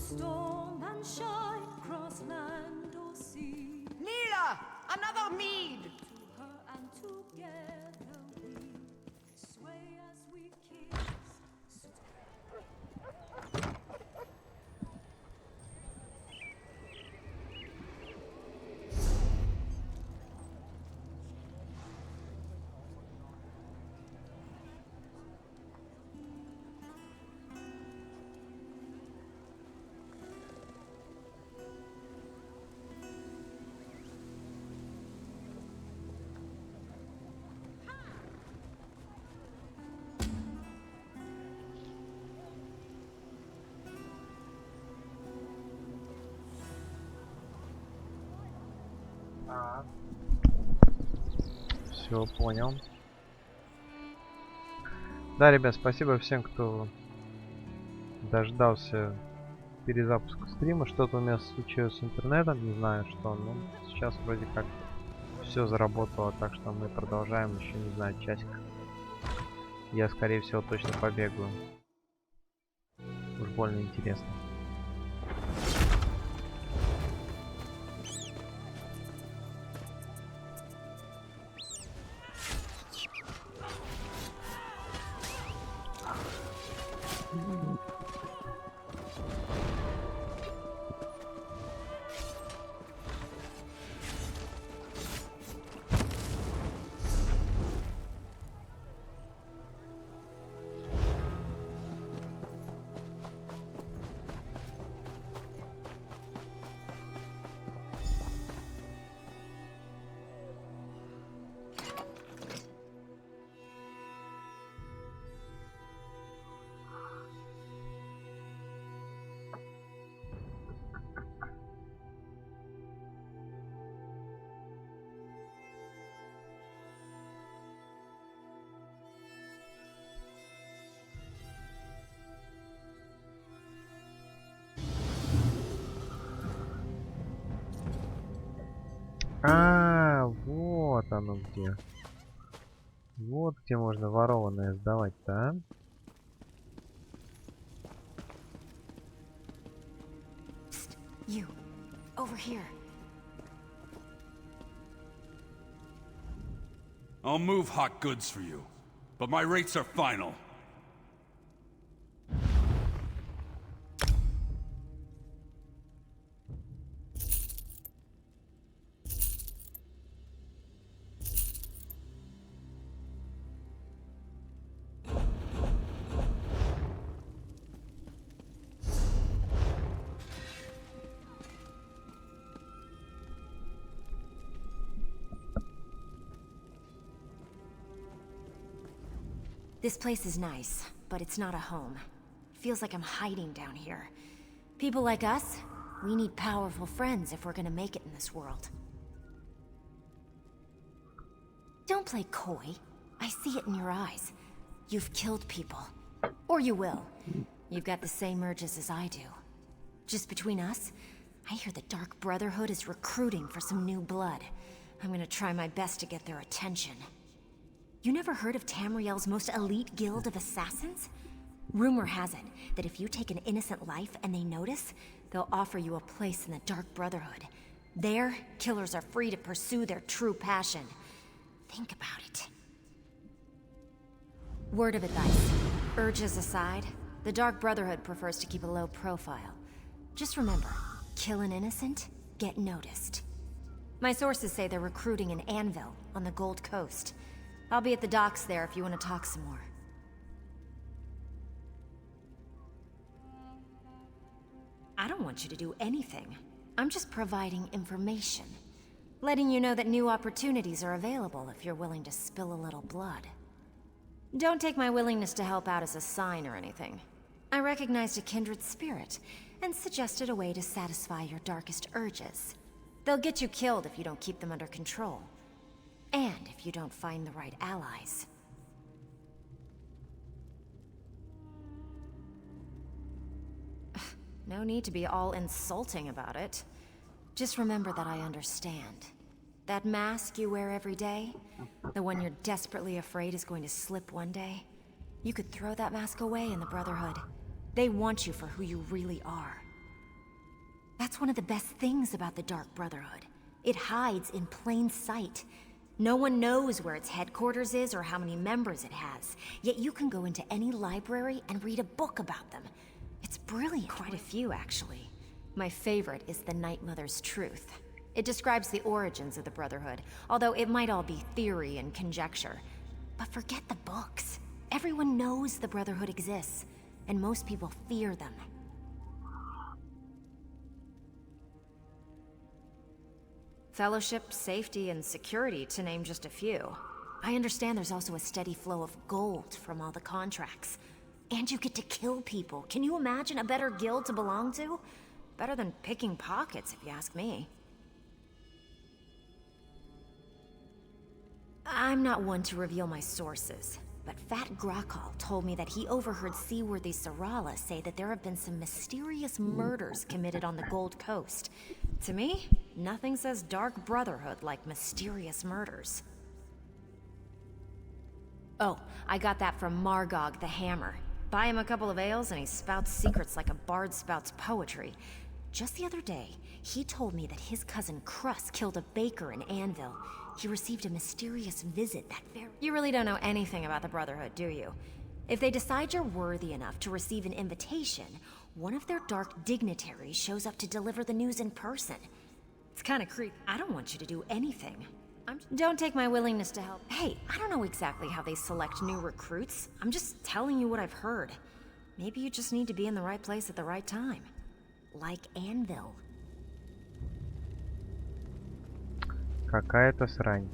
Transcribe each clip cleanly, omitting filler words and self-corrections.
storm and shine, cross land or sea. Nila! Another mead! To her and together we sway as we kiss. Все, понял. Да, ребят, спасибо всем, кто дождался перезапуска стрима. Что-то у меня случилось с интернетом, не знаю что, но сейчас вроде как все заработало, так что мы продолжаем еще, не знаю, часик. Я, скорее всего, точно побегаю. Уж больно интересно. Вот оно где. Вот где можно ворованное сдавать-то, а? You, over here. I'll move hot goods for you, but my rates are final. This place is nice, but it's not a home. Feels like I'm hiding down here. People like us, we need powerful friends if we're gonna make it in this world. Don't play coy. I see it in your eyes. You've killed people. Or you will. You've got the same urges as I do. Just between us, I hear the Dark Brotherhood is recruiting for some new blood. I'm gonna try my best to get their attention. You never heard of Tamriel's most elite guild of assassins? Rumor has it that if you take an innocent life and they notice, they'll offer you a place in the Dark Brotherhood. There, killers are free to pursue their true passion. Think about it. Word of advice. Urges aside, the Dark Brotherhood prefers to keep a low profile. Just remember, kill an innocent, get noticed. My sources say they're recruiting in Anvil, on the Gold Coast. I'll be at the docks there if you want to talk some more. I don't want you to do anything. I'm just providing information. Letting you know that new opportunities are available if you're willing to spill a little blood. Don't take my willingness to help out as a sign or anything. I recognized a kindred spirit, and suggested a way to satisfy your darkest urges. They'll get you killed if you don't keep them under control. And if you don't find the right allies. No need to be all insulting about it. Just remember that I understand. That mask you wear every day, the one you're desperately afraid is going to slip one day, you could throw that mask away in the Brotherhood. They want you for who you really are. That's one of the best things about the Dark Brotherhood. It hides in plain sight. No one knows where its headquarters is or how many members it has, yet you can go into any library and read a book about them. It's brilliant. Quite a few, actually. My favorite is The Night Mother's Truth. It describes the origins of the Brotherhood, although it might all be theory and conjecture. But forget the books. Everyone knows the Brotherhood exists, and most people fear them. Fellowship, safety, and security, to name just a few. I understand there's also a steady flow of gold from all the contracts. And you get to kill people. Can you imagine a better guild to belong to? Better than picking pockets, if you ask me. I'm not one to reveal my sources, but Fat Grakal told me that he overheard Seaworthy Sarala say that there have been some mysterious murders committed on the Gold Coast. To me, nothing says Dark Brotherhood like mysterious murders. Oh, I got that from Margog the Hammer. Buy him a couple of ales and he spouts secrets like a bard spouts poetry. Just the other day, he told me that his cousin Crus killed a baker in Anvil. He received a mysterious visit that very— You really don't know anything about the Brotherhood, do you? If they decide you're worthy enough to receive an invitation, one of their dark dignitaries shows up to deliver the news in person. It's kind of creepy. I don't want you to do anything. Don't take my willingness to help. Hey, I don't know exactly how they select new recruits. I'm just telling you what I've heard. Maybe you just need to be in the right place at the right time. Like Anvil. Какая-то срань.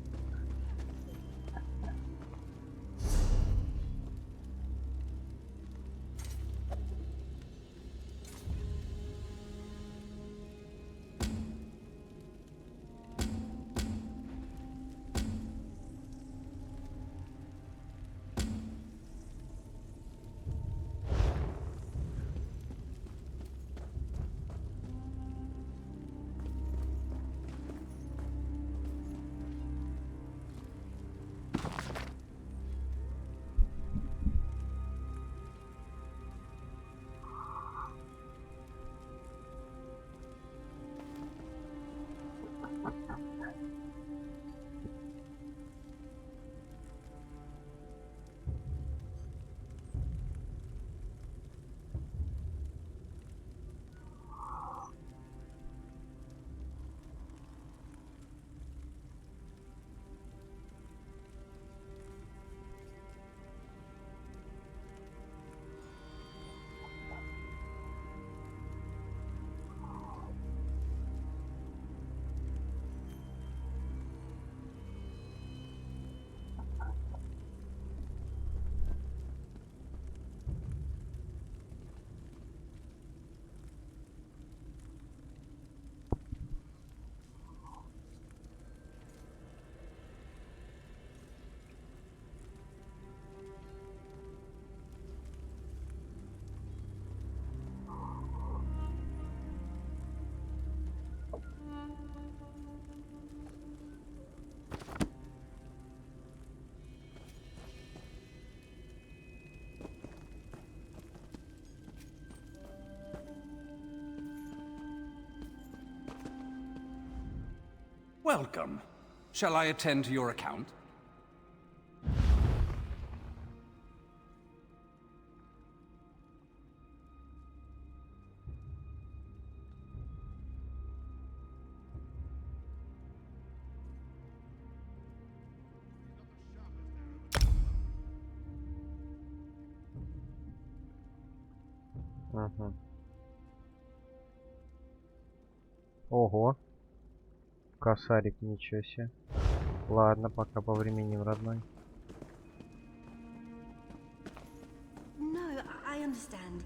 Welcome. Shall I attend to your account? Ага. Ого. Косарик, ничего себе. Ладно, пока повременим, родной. No, I understand.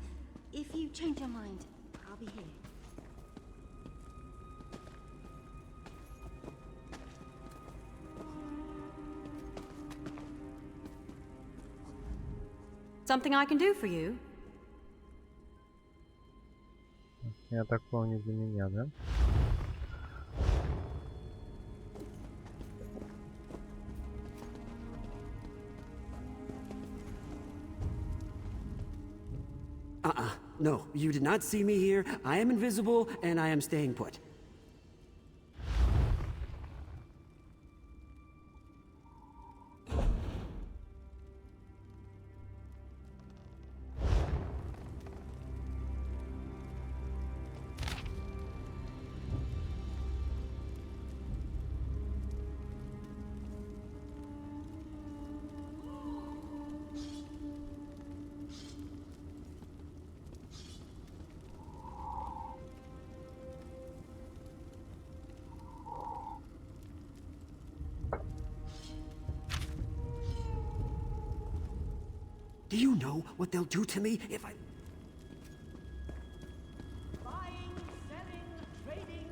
If you change your mind, I'll be here. Something I can do for you? Я так понял, для меня, да? No, you did not see me here. I am invisible, and I am staying put. Do you know what they'll do to me if I... Buying, selling, trading.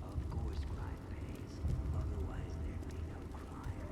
Of course crime pays. Otherwise there'd be no crime.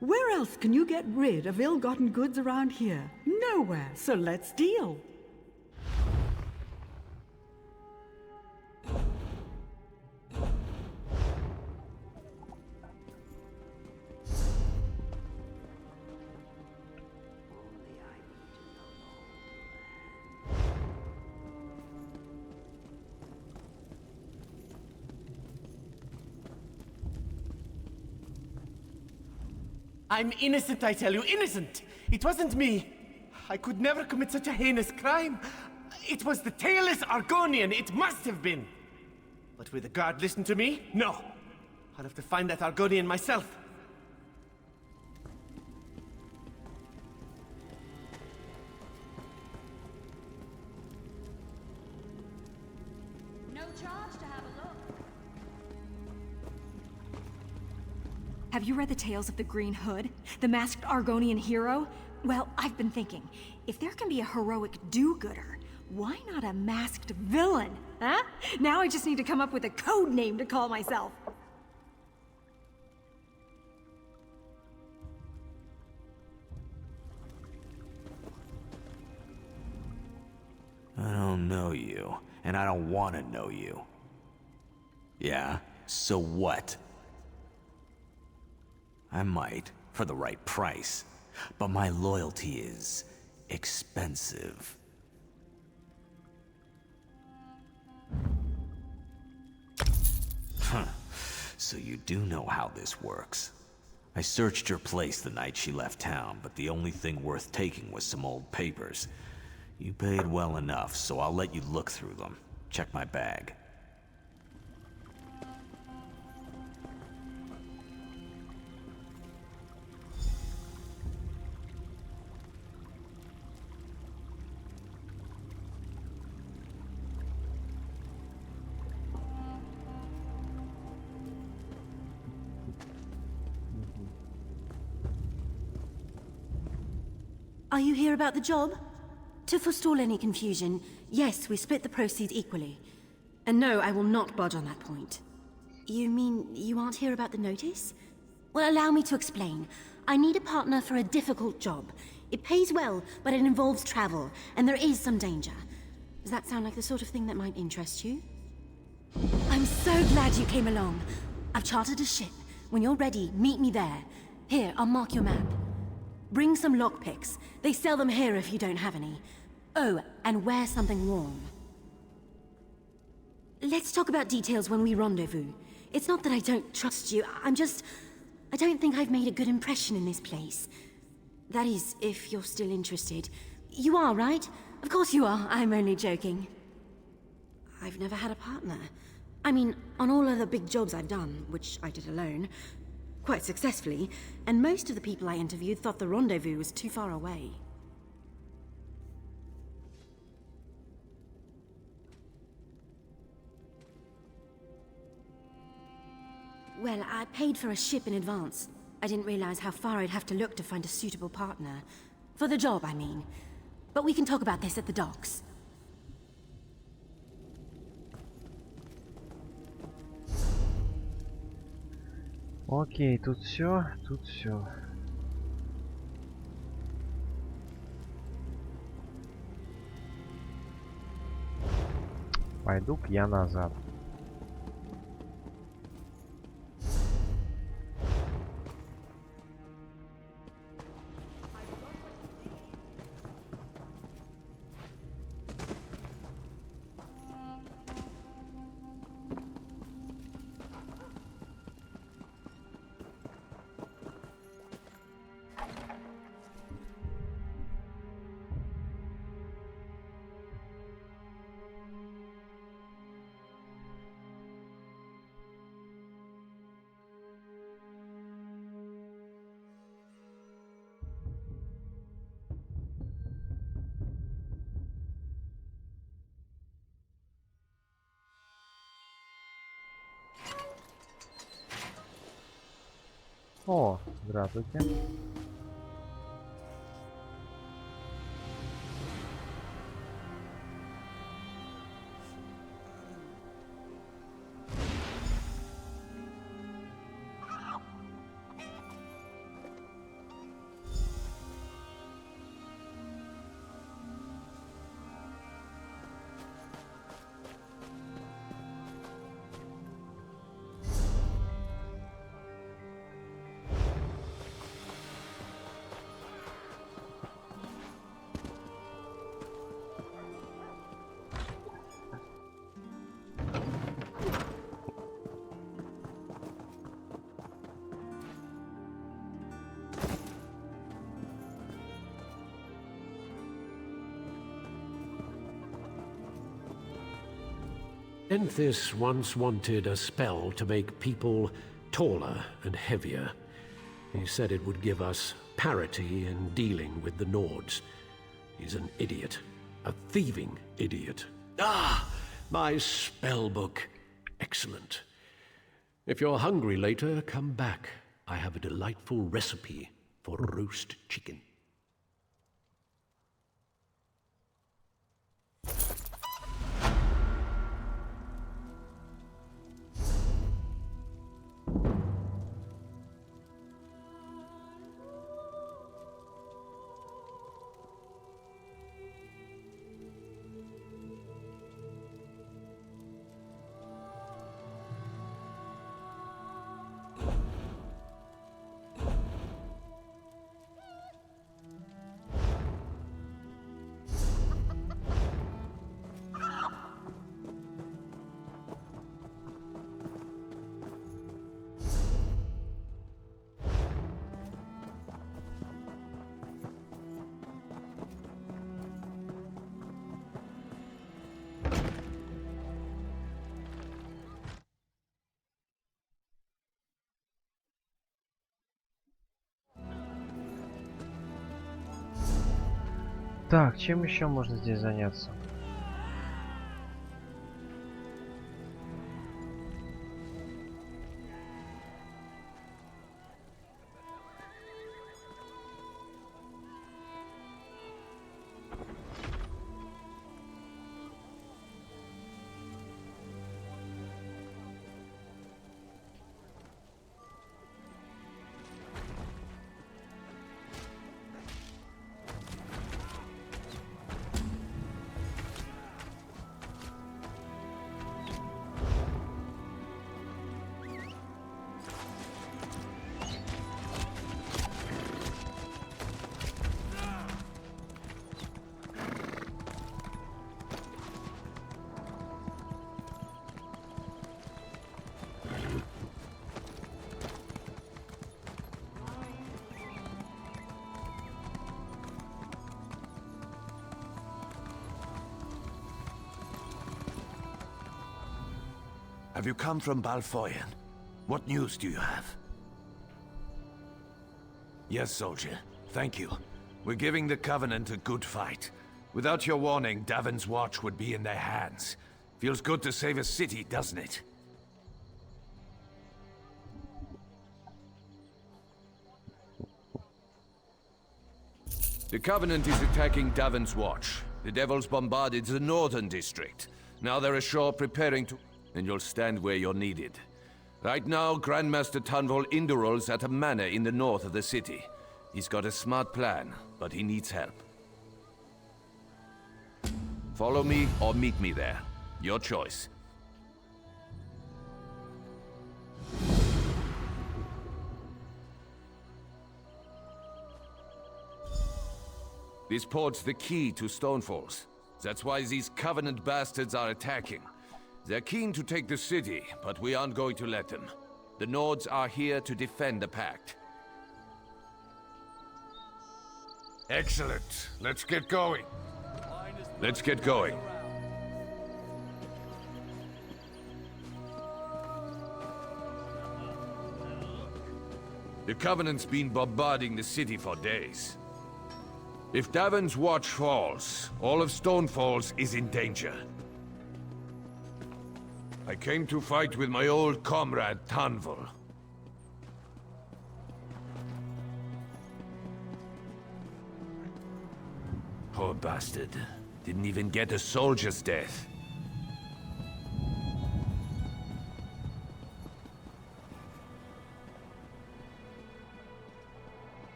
Where else can you get rid of ill-gotten goods around here? Nowhere, so let's deal. I'm innocent, I tell you, innocent! It wasn't me. I could never commit such a heinous crime. It was the tailless Argonian, it must have been. But will the guard listen to me? No. I'll have to find that Argonian myself. No charge to have a look. Have you read the tales of the Green Hood? The masked Argonian hero? Well, I've been thinking, if there can be a heroic do-gooder, why not a masked villain? Huh? Now I just need to come up with a code name to call myself. I don't know you, and I don't want to know you. Yeah? So what? I might, for the right price, but my loyalty is expensive. Huh. So you do know how this works. I searched your place the night she left town, but the only thing worth taking was some old papers. You paid well enough, so I'll let you look through them. Check my bag. Are you here about the job? To forestall any confusion, yes, we split the proceeds equally. And no, I will not budge on that point. You mean you aren't here about the notice? Well, allow me to explain. I need a partner for a difficult job. It pays well, but it involves travel, and there is some danger. Does that sound like the sort of thing that might interest you? I'm so glad you came along. I've chartered a ship. When you're ready, meet me there. Here, I'll mark your map. Bring some lockpicks. They sell them here if you don't have any. Oh, and wear something warm. Let's talk about details when we rendezvous. It's not that I don't trust you, I don't think I've made a good impression in this place. That is, if you're still interested. You are, right? Of course you are, I'm only joking. I've never had a partner. I mean, on all other big jobs I've done, which I did alone, quite successfully, and most of the people I interviewed thought the rendezvous was too far away. Well, I paid for a ship in advance. I didn't realize how far I'd have to look to find a suitable partner. For the job, I mean. But we can talk about this at the docks. Окей, тут все, тут все. Пойду-ка я назад. О, здравствуйте. Enthis once wanted a spell to make people taller and heavier. He said it would give us parity in dealing with the Nords. He's an idiot. A thieving idiot. Ah! My spell book. Excellent. If you're hungry later, come back. I have a delightful recipe for roast chicken. Так, чем еще можно здесь заняться? Have you come from Balfoyan? What news do you have? Yes, soldier. Thank you. We're giving the Covenant a good fight. Without your warning, Davon's Watch would be in their hands. Feels good to save a city, doesn't it? The Covenant is attacking Davon's Watch. The Devils bombarded the northern district. Now they're ashore preparing to... And you'll stand where you're needed. Right now, Grandmaster Tunval Indural's at a manor in the north of the city. He's got a smart plan, but he needs help. Follow me or meet me there. Your choice. This port's the key to Stonefalls. That's why these Covenant bastards are attacking. They're keen to take the city, but we aren't going to let them. The Nords are here to defend the Pact. Excellent. Let's get going. Let's get going. The Covenant's been bombarding the city for days. If Davon's Watch falls, all of Stonefalls is in danger. I came to fight with my old comrade, Tunval. Poor bastard. Didn't even get a soldier's death.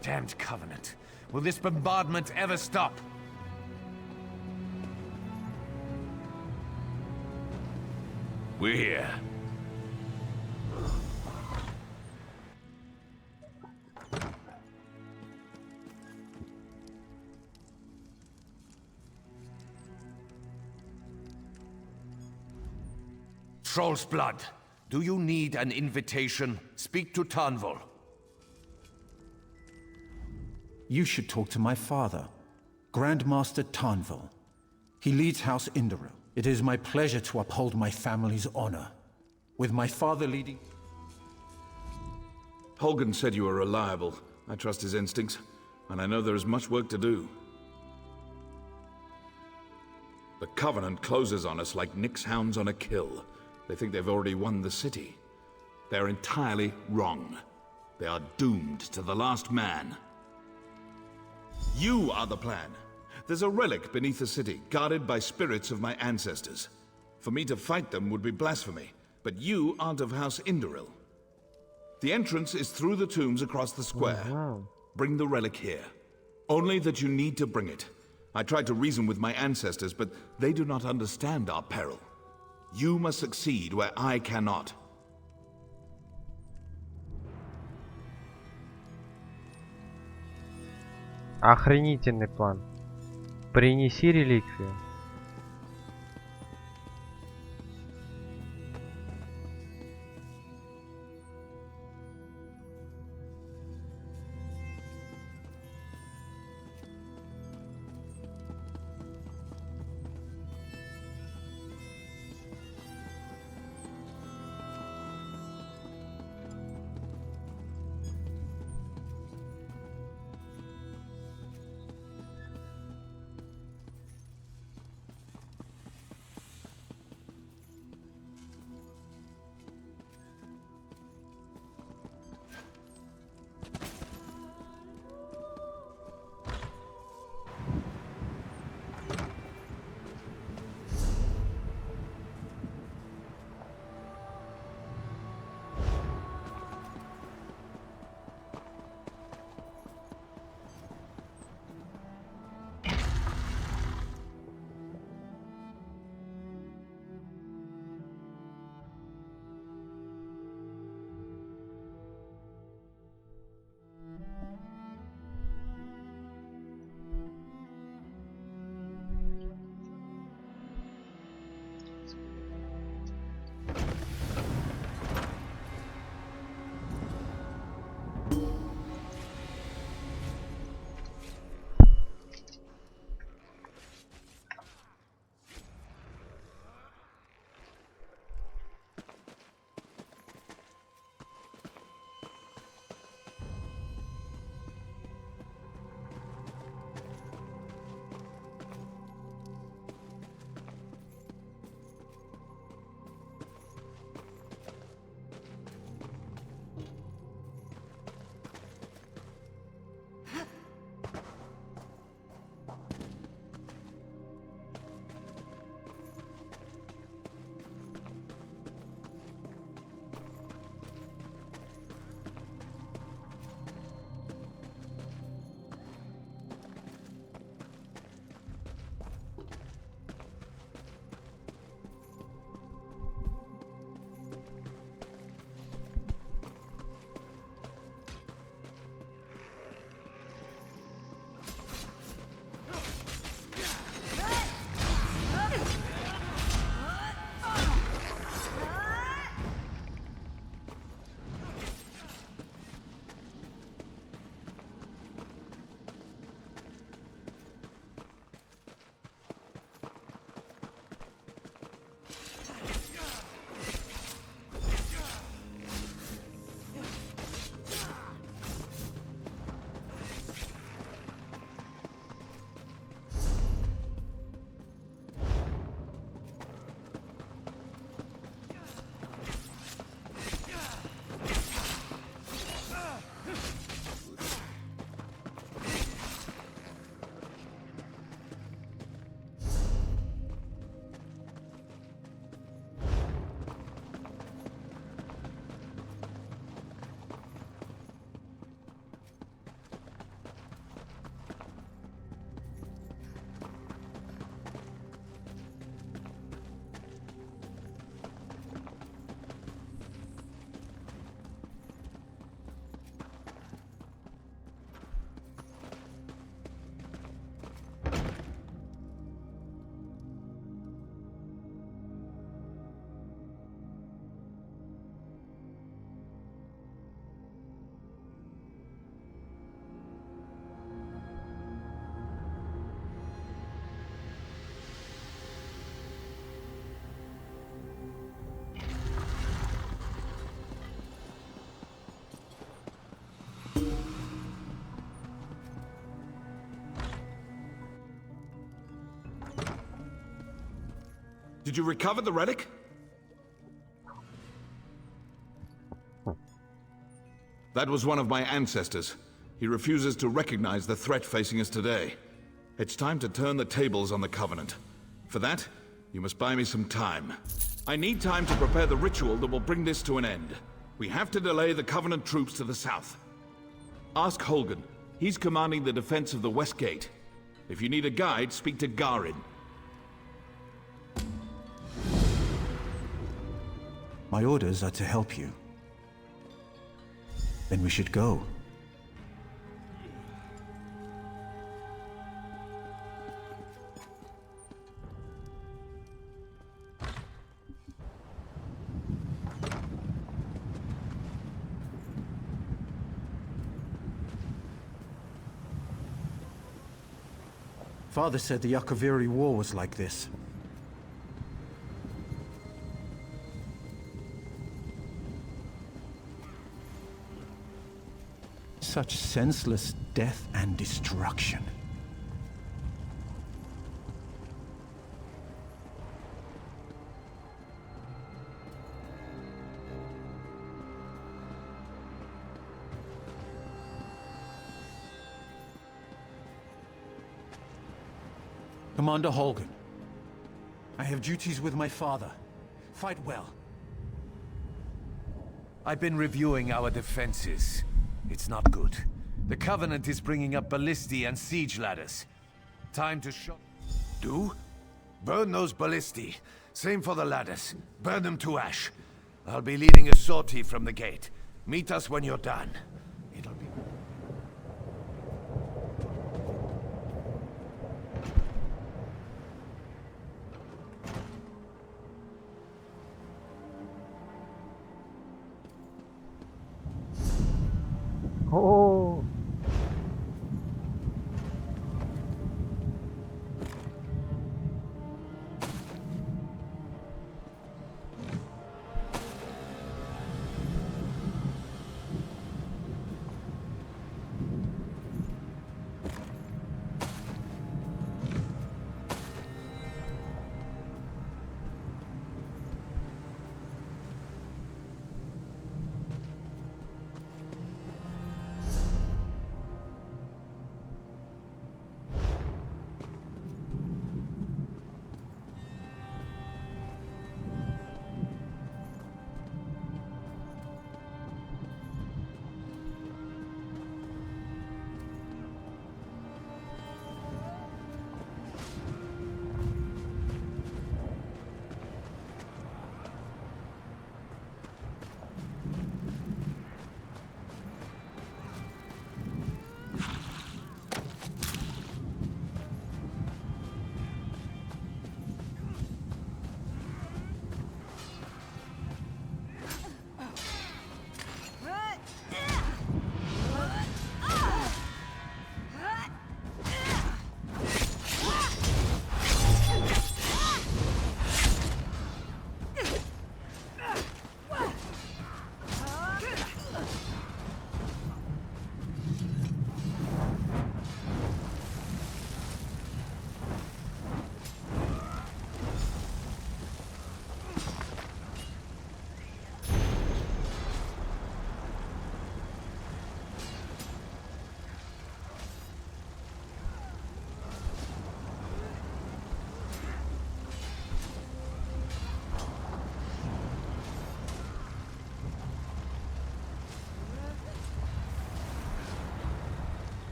Damned Covenant. Will this bombardment ever stop? We're here. Troll's blood. Do you need an invitation? Speak to Tunval. You should talk to my father, Grandmaster Tunval. He leads House Indoril. It is my pleasure to uphold my family's honor. With my father leading... Holgan said you were reliable. I trust his instincts, and I know there is much work to do. The Covenant closes on us like Nick's hounds on a kill. They think they've already won the city. They're entirely wrong. They are doomed to the last man. You are the plan. There's a relic beneath the city, guarded by spirits of my ancestors. For me to fight them would be blasphemy, but you aren't of House Indoril. The entrance is through the tombs across the square. Bring the relic here. Only that you need to bring it. I tried to reason with my ancestors, but they do not understand our peril. You must succeed where I cannot. Охренительный план. Принеси реликвию. Did you recover the relic? That was one of my ancestors. He refuses to recognize the threat facing us today. It's time to turn the tables on the Covenant. For that, you must buy me some time. I need time to prepare the ritual that will bring this to an end. We have to delay the Covenant troops to the south. Ask Holgan. He's commanding the defense of the West Gate. If you need a guide, speak to Garin. My orders are to help you. Then we should go. Father said the Akaviri War was like this. Such senseless death and destruction. Commander Holgan, I have duties with my father. Fight well. I've been reviewing our defenses. It's not good. The Covenant is bringing up ballistae and siege ladders. Time to show... Do? Burn those ballistae. Same for the ladders. Burn them to ash. I'll be leading a sortie from the gate. Meet us when you're done. It'll be... Oh.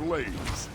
ablaze.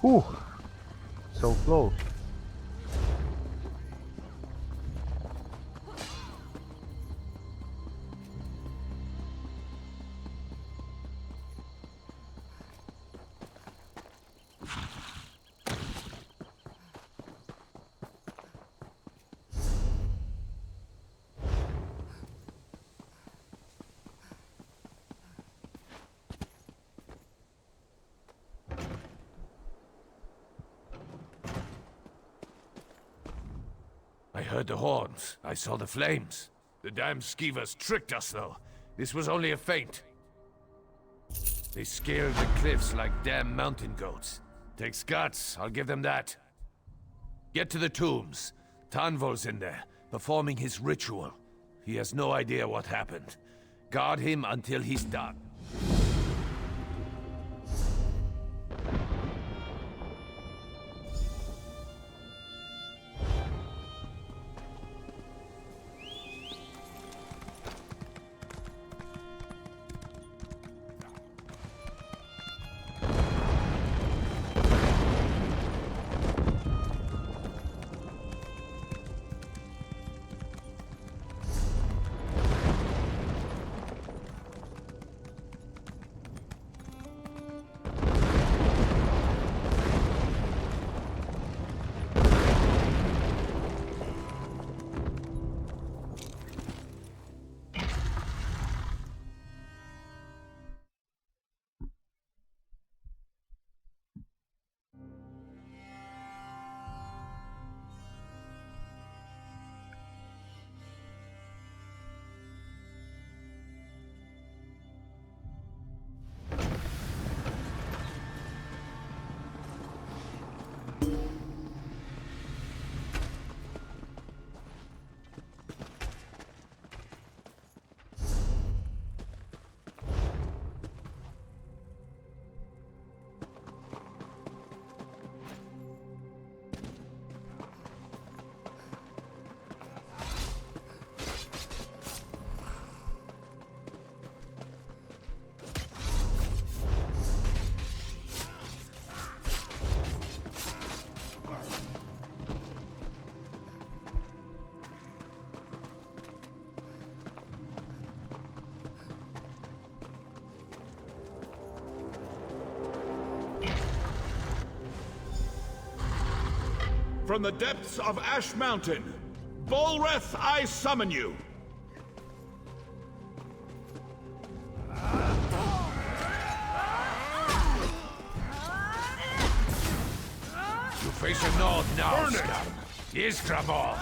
Whew, so close. I heard the horns. I saw the flames. The damn skeevers tricked us, though. This was only a feint. They scaled the cliffs like damn mountain goats. Takes guts, I'll give them that. Get to the tombs. Tanvol's in there, performing his ritual. He has no idea what happened. Guard him until he's done. From the depths of Ash Mountain, Bolreth, I summon you! You face a nod now, scum. Ysgramor!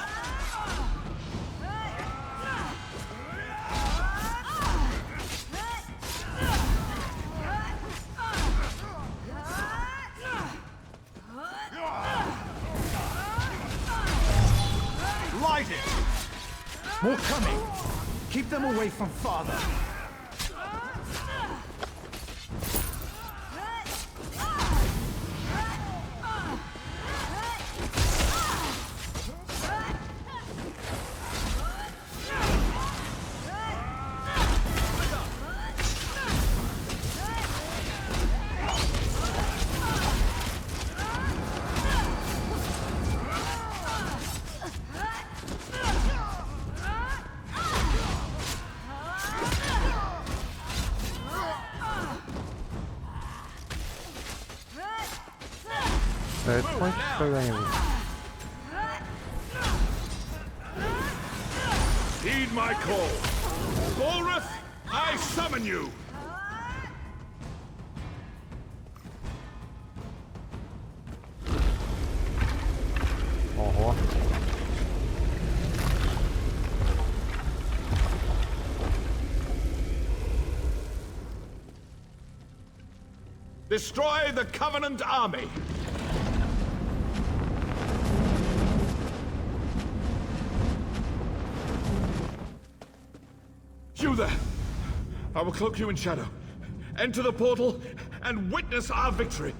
Light it! More coming! Keep them away from Father! это кончится когда-нибудь? Heed my call. Bolrith, I summon you! Ого. Destroy the Covenant army! You there! I will cloak you in shadow. Enter the portal and witness our victory!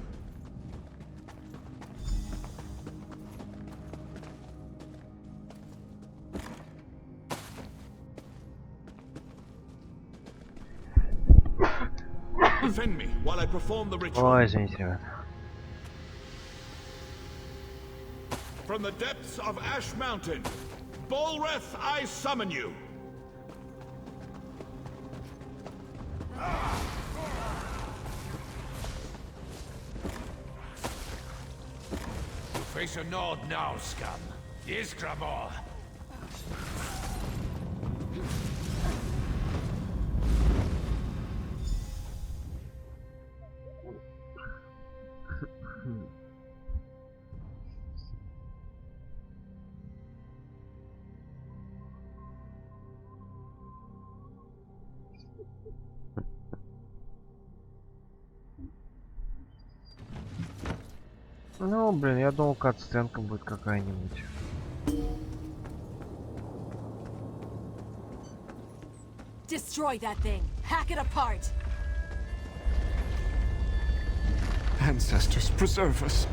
Defend me while I perform the ritual. Ой, извините, ребят. From the depths of Ash Mountain, Bolrith, I summon you! You face a nod now, scum. Ysgramor. Ну, блин, я думал, кат-сценка будет какая-нибудь. Destroy that thing. Hack it apart. Ancestors, preserve us.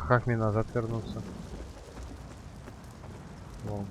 Как мне назад вернуться? Вон.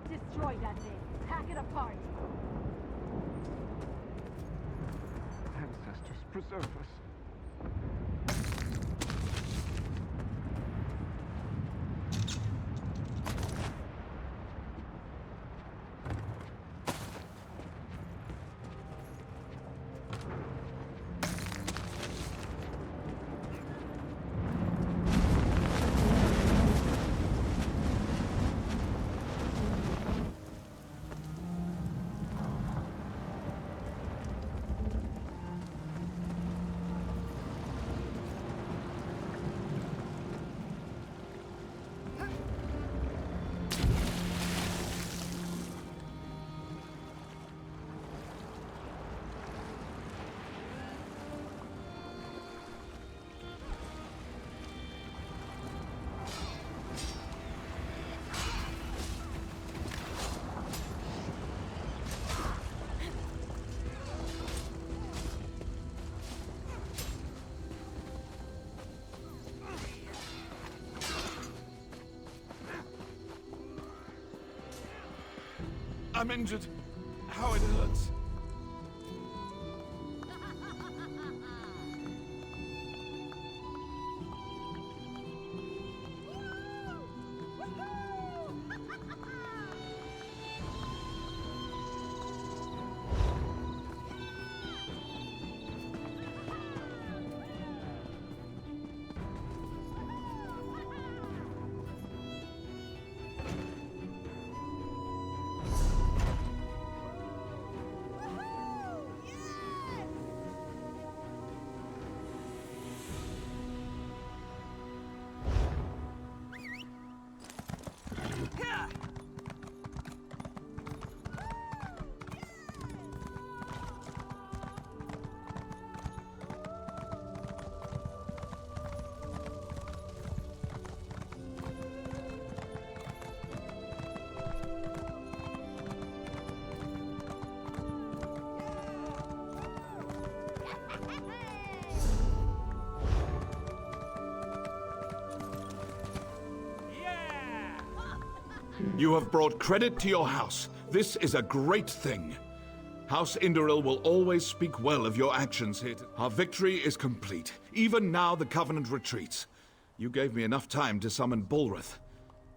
Destroy that thing. Hack it apart. Ancestors, preserve us. I'm injured. How it hurts. You have brought credit to your house. This is a great thing. House Indoril will always speak well of your actions here. Our victory is complete. Even now the Covenant retreats. You gave me enough time to summon Bolreth.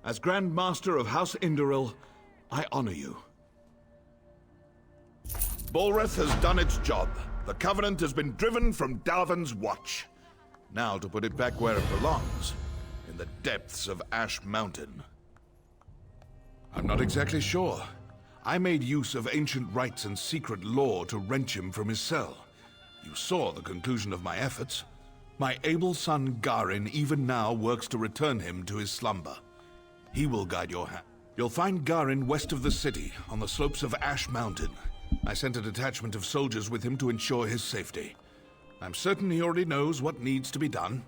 As Grand Master of House Indoril, I honor you. Bolreth has done its job. The Covenant has been driven from Dalvin's Watch. Now to put it back where it belongs, in the depths of Ash Mountain. I'm not exactly sure. I made use of ancient rites and secret lore to wrench him from his cell. You saw the conclusion of my efforts. My able son Garin even now works to return him to his slumber. He will guide your hand. You'll find Garin west of the city, on the slopes of Ash Mountain. I sent a detachment of soldiers with him to ensure his safety. I'm certain he already knows what needs to be done.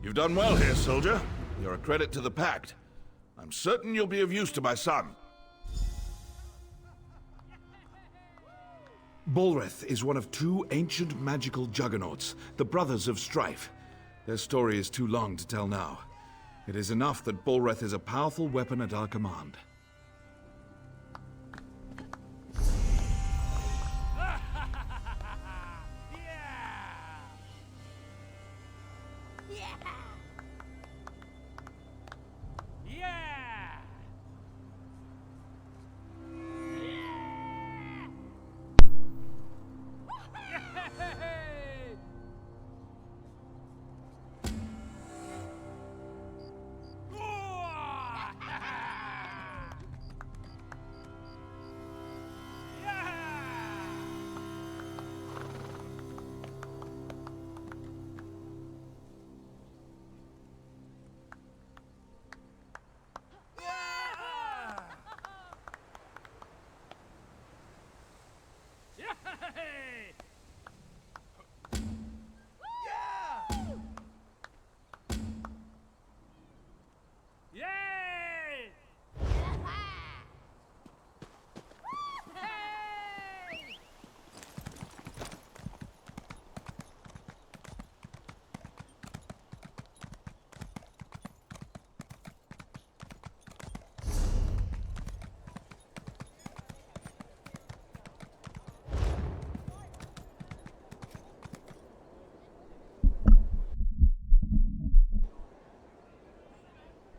You've done well here, soldier. You're a credit to the Pact. I'm certain you'll be of use to my son. Bolreth is one of two ancient magical juggernauts, the Brothers of Strife. Their story is too long to tell now. It is enough that Bolreth is a powerful weapon at our command.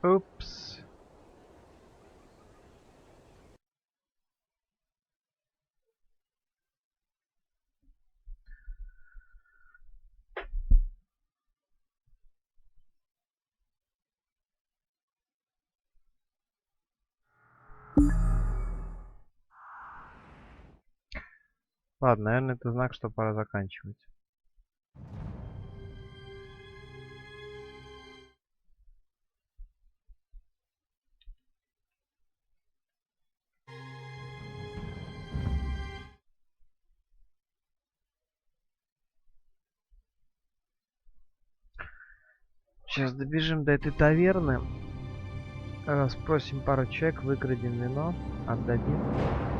Oops. Ладно, наверное, это знак, что пора заканчивать. Сейчас добежим до этой таверны, спросим пару человек, выкрадем вино, отдадим.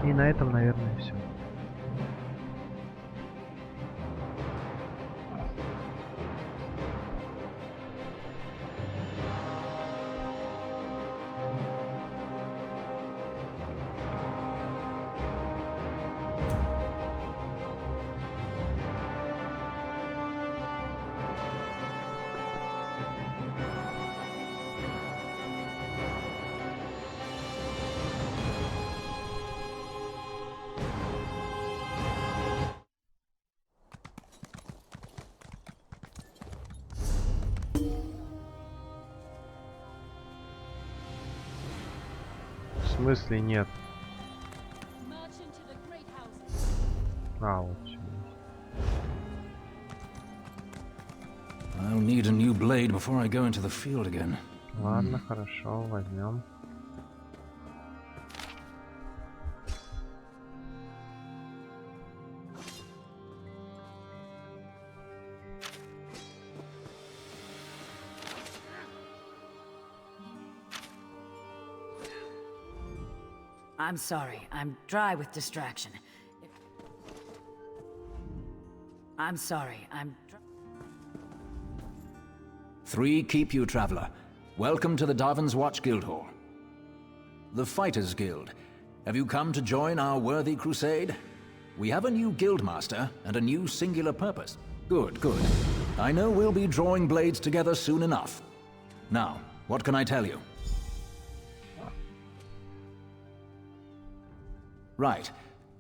И на этом, наверное, все. В смысле нет? А, вот сюда. I'll need a new blade before I go into the field again. Ладно, хорошо, возьмем. I'm sorry. I'm dry with distraction. I'm sorry. 3 keep you, traveler. welcome to the Darvin's Watch Guildhall. The Fighters Guild. Have you come to join our worthy crusade? We have a new guildmaster and a new singular purpose. Good, good. I know we'll be drawing blades together soon enough. Now, what can I tell you? Right.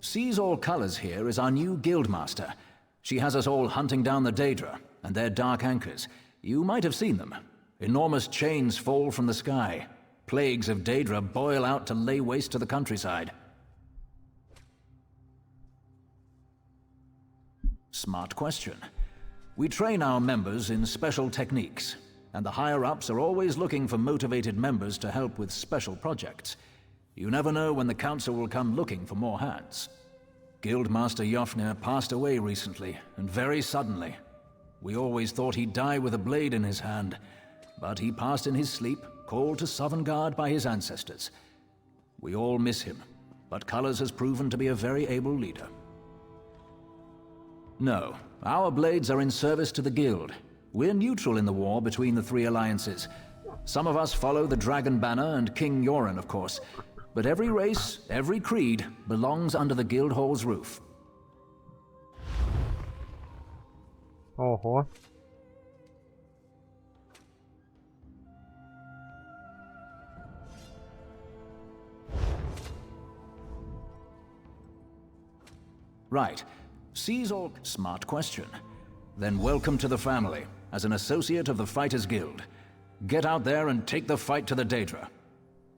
Seize All Colors here is our new guildmaster. She has us all hunting down the Daedra and their dark anchors. You might have seen them. Enormous chains fall from the sky. Plagues of Daedra boil out to lay waste to the countryside. Smart question. We train our members in special techniques, and the higher-ups are always looking for motivated members to help with special projects. You never know when the Council will come looking for more hands. Guildmaster Jofnir passed away recently, and very suddenly. We always thought he'd die with a blade in his hand, but he passed in his sleep, called to Sovngarde by his ancestors. We all miss him, but Colors has proven to be a very able leader. No, our blades are in service to the Guild. We're neutral in the war between the three alliances. Some of us follow the Dragon Banner and King Yoren, of course, but every race, every creed, belongs under the Guildhall's roof. Ого. Right. Seize all... Smart question. Then welcome to the family, as an associate of the Fighters Guild. Get out there and take the fight to the Daedra.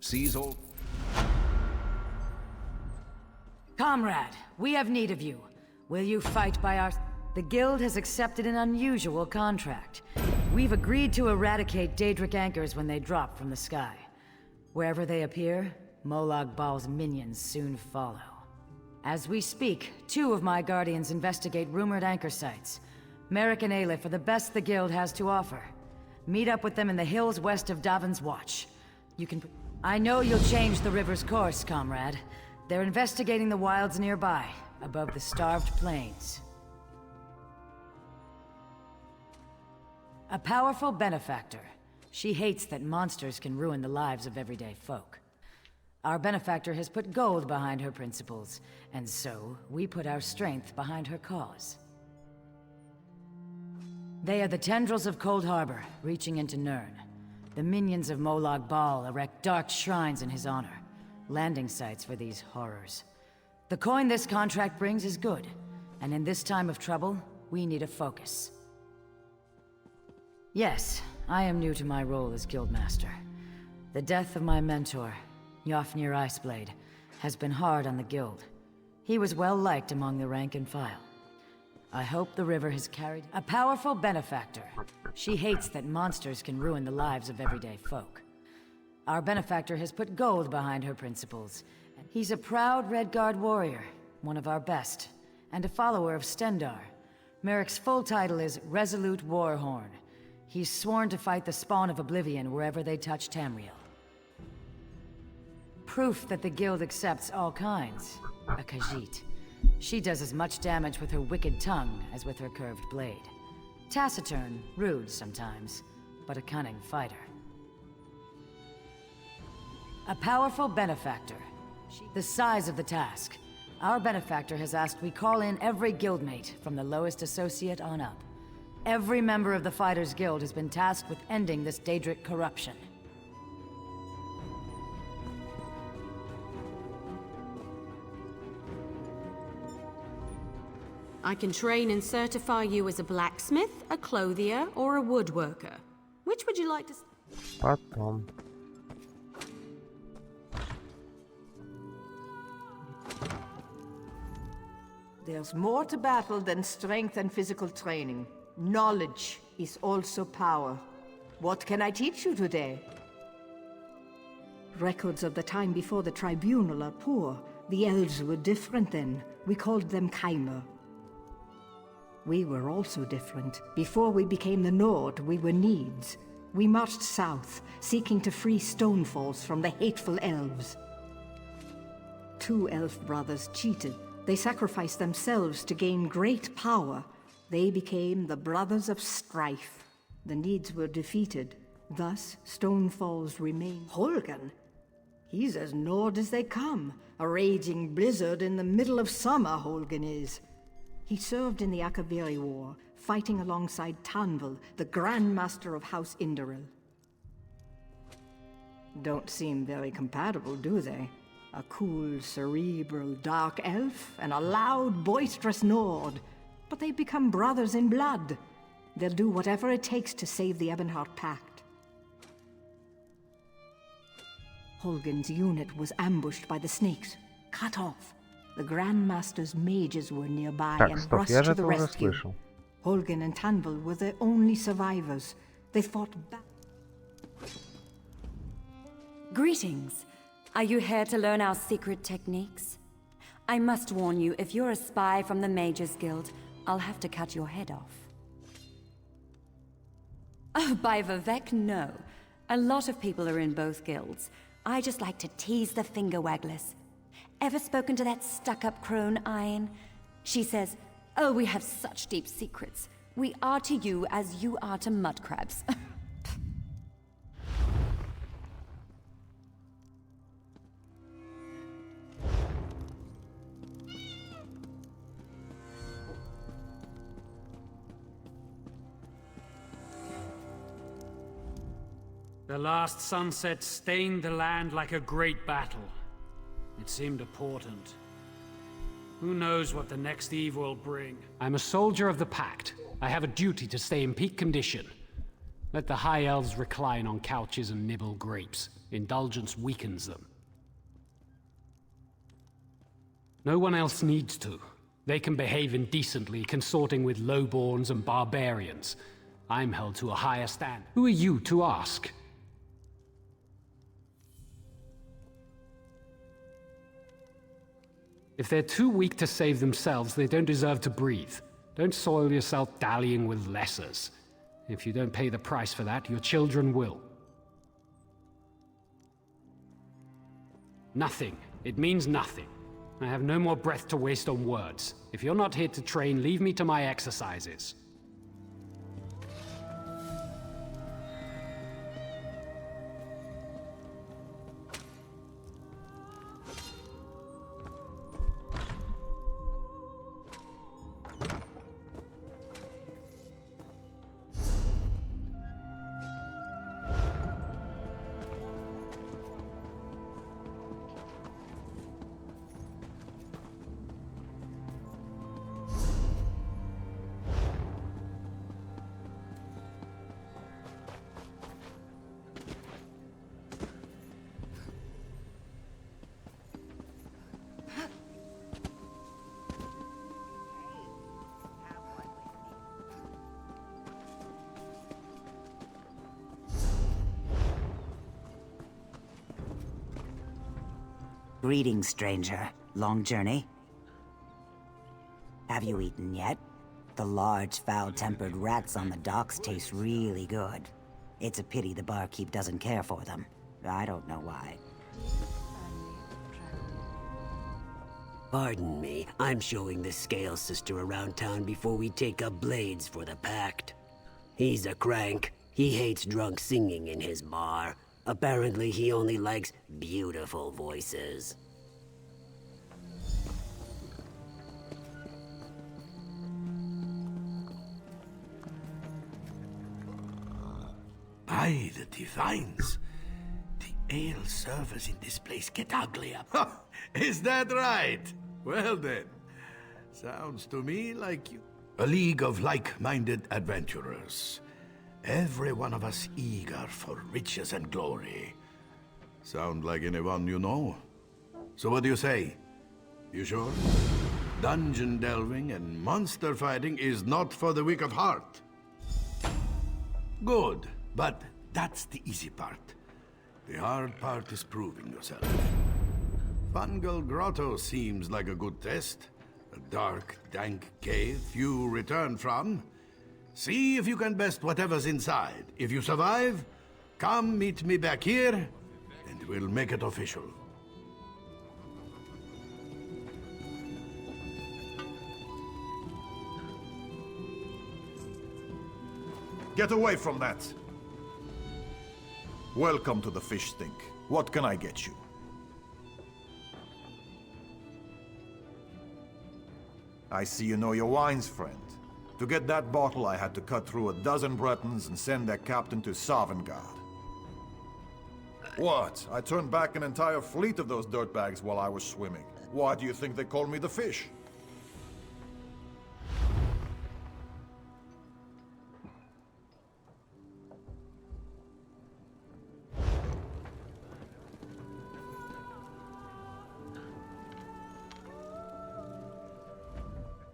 Seize all... Comrade, we have need of you. Will you fight by our... The Guild has accepted an unusual contract. We've agreed to eradicate Daedric anchors when they drop from the sky. Wherever they appear, Molag Bal's minions soon follow. As we speak, 2 of my guardians investigate rumored anchor sites. Merrick and Aleph are the best the Guild has to offer. Meet up with them in the hills west of Darvin's Watch. You can... I know you'll change the river's course, comrade. They're investigating the wilds nearby, above the starved plains. A powerful benefactor. She hates that monsters can ruin the lives of everyday folk. Our benefactor has put gold behind her principles, and so we put our strength behind her cause. They are the tendrils of Cold Harbor, reaching into Nirn. The minions of Molag Bal erect dark shrines in his honor, landing sites for these horrors. The coin this contract brings is good, and in this time of trouble, we need a focus. Yes, I am new to my role as Guildmaster. The death of my mentor, Jofnir Iceblade, has been hard on the Guild. He was well liked among the rank and file. I hope the river has carried a powerful benefactor. She hates that monsters can ruin the lives of everyday folk. Our benefactor has put gold behind her principles. He's a proud Redguard warrior, one of our best, and a follower of Stendarr. Merrick's full title is Resolute Warhorn. He's sworn to fight the spawn of Oblivion wherever they touch Tamriel. Proof that the Guild accepts all kinds. A Khajiit. She does as much damage with her wicked tongue as with her curved blade. Taciturn, rude sometimes, but a cunning fighter. A powerful benefactor. The size of the task. Our benefactor has asked we call in every guildmate, from the lowest associate on up. Every member of the Fighters Guild has been tasked with ending this Daedric corruption. I can train and certify you as a blacksmith, a clothier, or a woodworker. Which would you like to... Потом. There's more to battle than strength and physical training. Knowledge is also power. What can I teach you today? Records of the time before the tribunal are poor. The elves were different then. We called them Kaimer. We were also different. Before we became the Nord, we were Needs. We marched south, seeking to free Stonefalls from the hateful elves. 2 elf brothers cheated. They sacrificed themselves to gain great power. They became the Brothers of Strife. The Needs were defeated. Thus, stone falls remain. Holgen? He's as Nord as they come. A raging blizzard in the middle of summer, Holgen is. He served in the Akaviri War, fighting alongside Tanvel, the Grand Master of House Indoril. Don't seem very compatible, do they? A cool, cerebral, dark elf, and a loud, boisterous Nord. But they've become brothers in blood. They'll do whatever it takes to save the Ebonheart Pact. Holgen's unit was ambushed by the snakes, cut off. The Grand Master's mages were nearby Так, and стоп, rushed я to же the это уже rescue. слышал. Holgen and Tanvel were the only survivors. They fought back. Greetings. Are you here to learn our secret techniques? I must warn you, if you're a spy from the Mages Guild, I'll have to cut your head off. Oh, by Vivek, no. A lot of people are in both guilds. I just like to tease the finger wagglers. Ever spoken to that stuck-up crone, Iron? She says, oh, we have such deep secrets. We are to you as you are to mudcrabs. The last sunset stained the land like a great battle. It seemed a portent. Who knows what the next eve will bring? I'm a soldier of the Pact. I have a duty to stay in peak condition. Let the High Elves recline on couches and nibble grapes. Indulgence weakens them. No one else needs to. They can behave indecently, consorting with lowborns and barbarians. I'm held to a higher standard. Who are you to ask? If they're too weak to save themselves, they don't deserve to breathe. Don't soil yourself dallying with lessers. If you don't pay the price for that, your children will. Nothing. It means nothing. I have no more breath to waste on words. If you're not here to train, leave me to my exercises. Greetings, stranger. Long journey? Have you eaten yet? The large, foul-tempered rats on the docks taste really good. It's a pity the barkeep doesn't care for them. I don't know why. Pardon me, I'm showing the Scale Sister around town before we take up blades for the Pact. He's a crank. He hates drunk singing in his bar. Apparently, he only likes beautiful voices. By the divines, the ale servers in this place get uglier. Is that right? Well then, sounds to me like you... A league of like-minded adventurers. Every one of us eager for riches and glory. Sound like anyone you know? So what do you say? You sure? Dungeon delving and monster fighting is not for the weak of heart. Good, but that's the easy part. The hard part is proving yourself. Fungal Grotto seems like a good test. A dark, dank cave few return from. See if you can best whatever's inside. If you survive, come meet me back here, and we'll make it official. Get away from that! Welcome to the Fish Stink. What can I get you? I see you know your wines, friend. To get that bottle, I had to cut through a dozen Bretons and send their captain to Sovngarde. What? I turned back an entire fleet of those dirtbags while I was swimming. Why do you think they call me the Fish?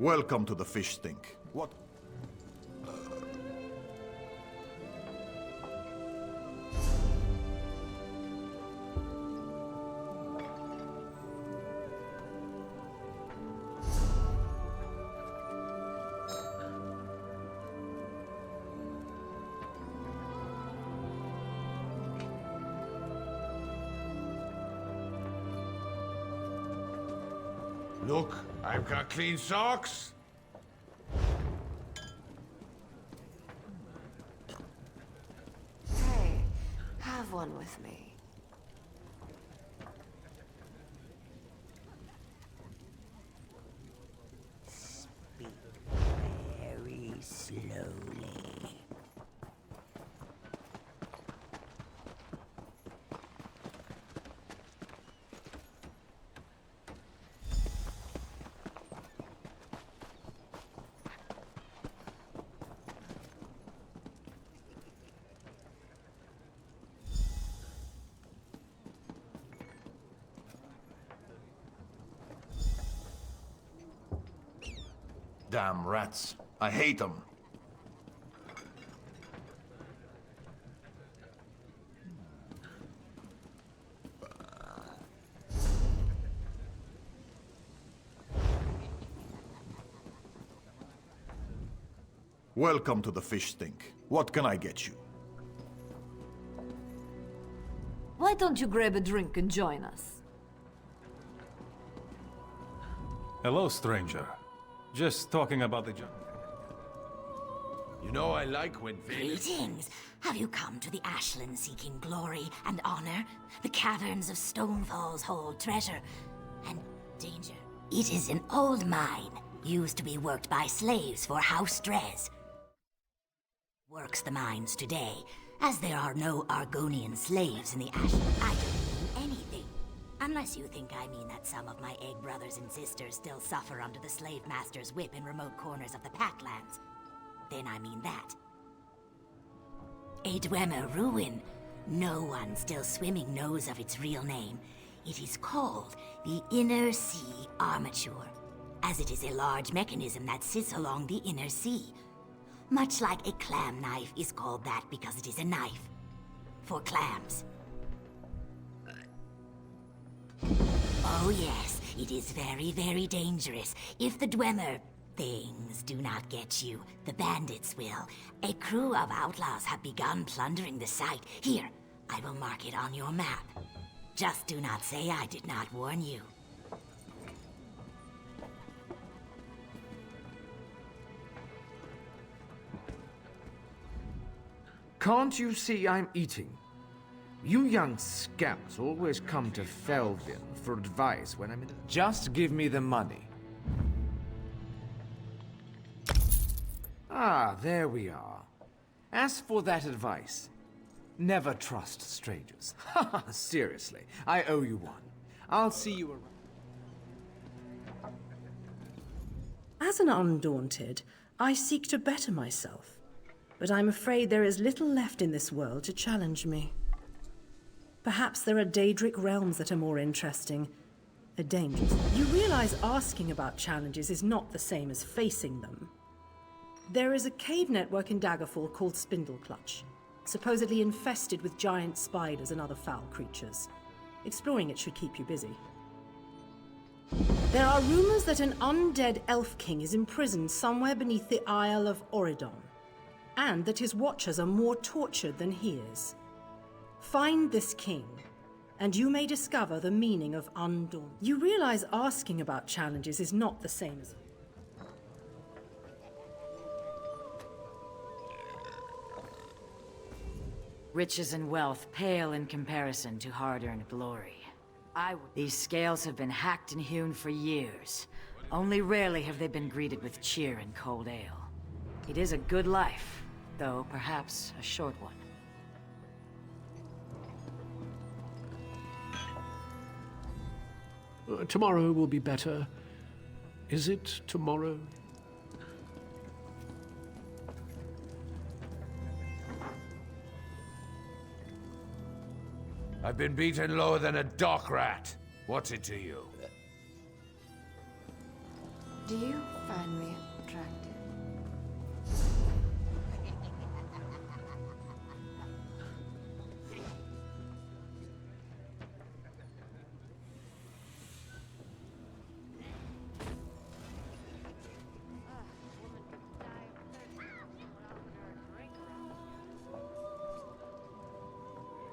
Welcome to the Fish Stink. What? Look, I've got clean socks. Hey, have one with me. Speak very slowly. Damn rats. I hate them. Welcome to the Fish Stink. What can I get you? Why don't you grab a drink and join us? Hello, stranger. Just talking about the junk. You know I like when Greetings! Have you come to the Ashland seeking glory and honor? The caverns of Stonefalls hold treasure and danger. It is an old mine, used to be worked by slaves for House Drez. Works the mines today, as there are no Argonian slaves in the Ashland. I don't mean anything. Unless you think I mean that some of my egg brothers and sisters still suffer under the slave master's whip in remote corners of the Packlands. Then I mean that. A Dwemer ruin. No one still swimming knows of its real name. It is called the Inner Sea Armature, as it is a large mechanism that sits along the inner sea. Much like a clam knife is called that because it is a knife. For clams. Oh yes, it is very, very dangerous. If the Dwemer things do not get you, the bandits will. A crew of outlaws have begun plundering the site. Here, I will mark it on your map. Just do not say I did not warn you. Can't you see I'm eating? You young scamps always come to Felvin for advice when I'm in... Just give me the money. Ah, there we are. As for that advice, never trust strangers. Seriously, I owe you one. I'll see you around. As an Undaunted, I seek to better myself. But I'm afraid there is little left in this world to challenge me. Perhaps there are Daedric realms that are more interesting. A dangerous. You realize asking about challenges is not the same as facing them. There is a cave network in Daggerfall called Spindleclutch, supposedly infested with giant spiders and other foul creatures. Exploring it should keep you busy. There are rumors that an undead elf king is imprisoned somewhere beneath the Isle of Oridon, and that his watchers are more tortured than he is. Find this king, and you may discover the meaning of Undaunted. You realize asking about challenges is not the same as... Riches and wealth pale in comparison to hard-earned glory. These scales have been hacked and hewn for years. Only rarely have they been greeted with cheer and cold ale. It is a good life, though perhaps a short one. Tomorrow will be better. Is it tomorrow? I've been beaten lower than a dock rat. What's it to you? Do you find me attractive?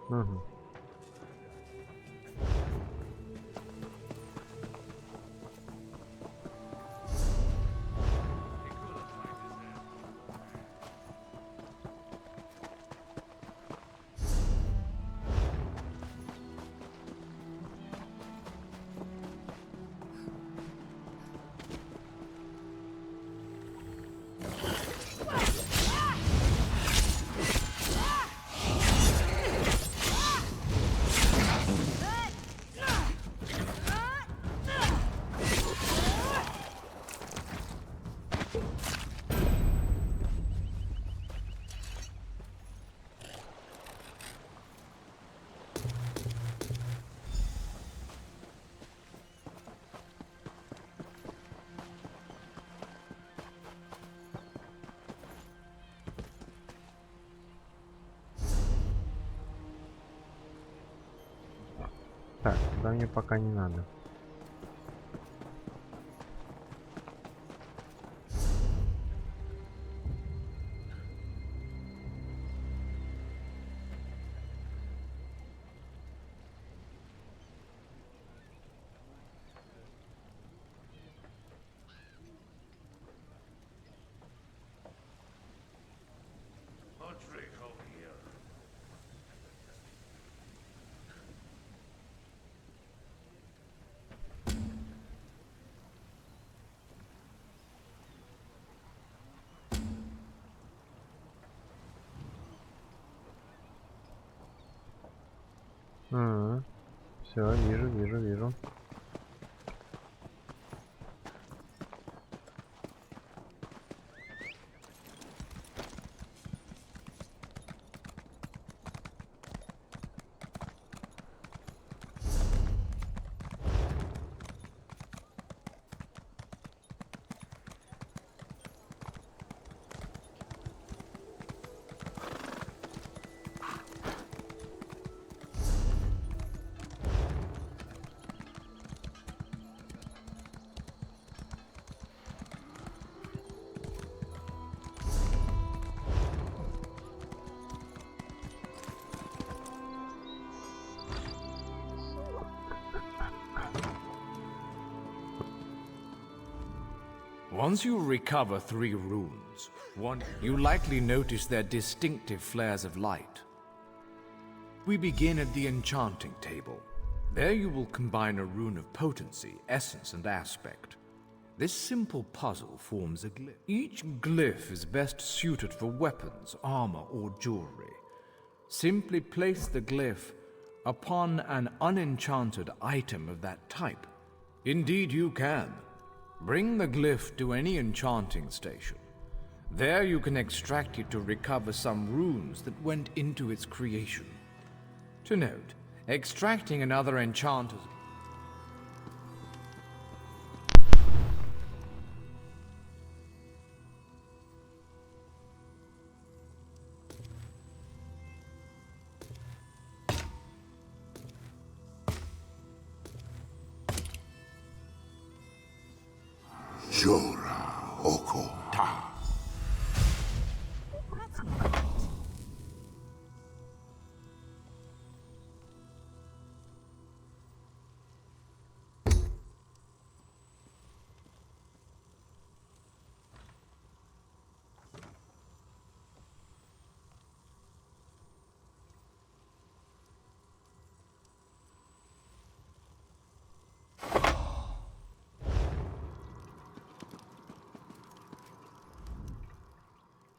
Угу. Так, туда мне пока не надо. Все, вижу. Once you recover 3 runes, you likely notice their distinctive flares of light. We begin at the enchanting table. There you will combine a rune of potency, essence, and aspect. This simple puzzle forms a glyph. Each glyph is best suited for weapons, armor, or jewelry. Simply place the glyph upon an unenchanted item of that type. Indeed you can. Bring the glyph to any enchanting station. There you can extract it to recover some runes that went into its creation. To note, extracting another enchanter's Jora Oko Ta.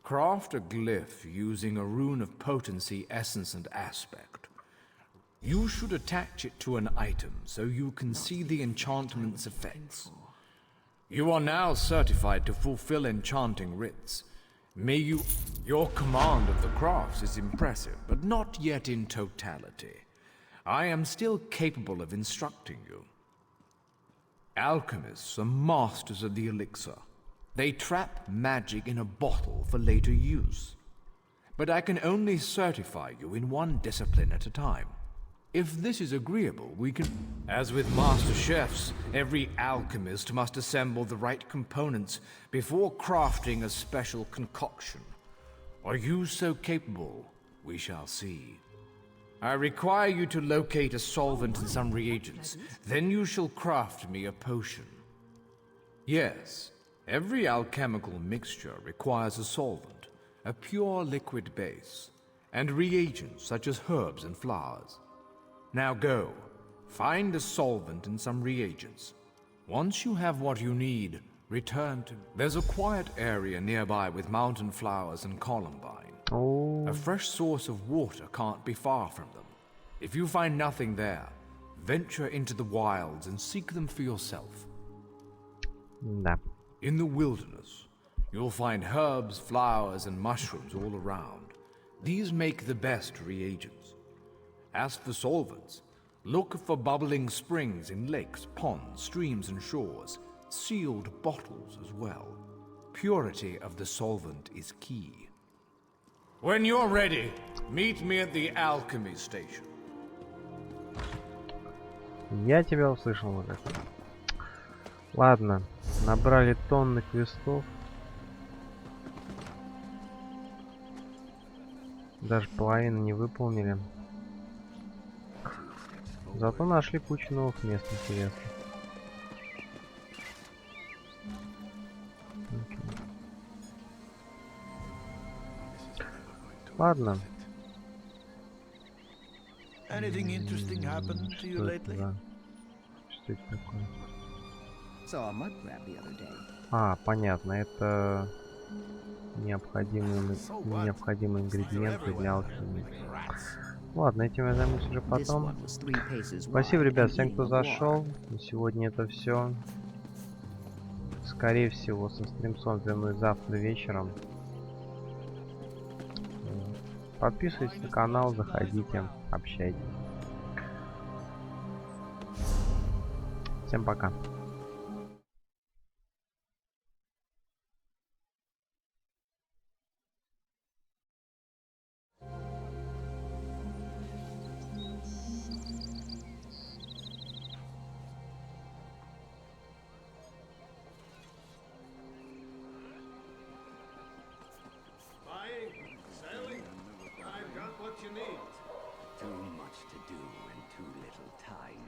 Craft a glyph using a rune of potency, essence, and aspect. You should attach it to an item so you can see the enchantment's effects. You are now certified to fulfill enchanting rites. Your command of the crafts is impressive, but not yet in totality. I am still capable of instructing you. Alchemists are masters of the elixir. They trap magic in a bottle for later use. But I can only certify you in one discipline at a time. If this is agreeable, we can... As with master chefs, every alchemist must assemble the right components before crafting a special concoction. Are you so capable? We shall see. I require you to locate a solvent and some reagents. Then you shall craft me a potion. Yes, every alchemical mixture requires a solvent, a pure liquid base, and reagents such as herbs and flowers. Now go, find a solvent and some reagents. Once you have what you need, return to... There's a quiet area nearby with mountain flowers and columbine. A fresh source of water can't be far from them. If you find nothing there, venture into the wilds and seek them for yourself. Да. In the wilderness, you'll find herbs, flowers, and mushrooms all around. These make the best reagents. As for solvents, look for bubbling springs in lakes, ponds, streams, and shores. Sealed bottles as well. Purity of the solvent is key. When you're ready, meet me at the alchemy station. Я тебя услышал, мужик. Ладно, набрали тонны квестов. Даже половину не выполнили. Зато нашли кучу новых мест интересных. Ладно. Anything interesting happened to you lately? Что это такое? Saw a mud crab the other day. А, понятно, это необходимые ингредиенты для алхимии. Ладно, этим я займусь уже потом. Спасибо, ребят, всем, кто зашел. На сегодня это все. Скорее всего, со стримсом вернусь завтра вечером. Подписывайтесь на канал, заходите, общайтесь. Всем пока. Too much to do and too little time.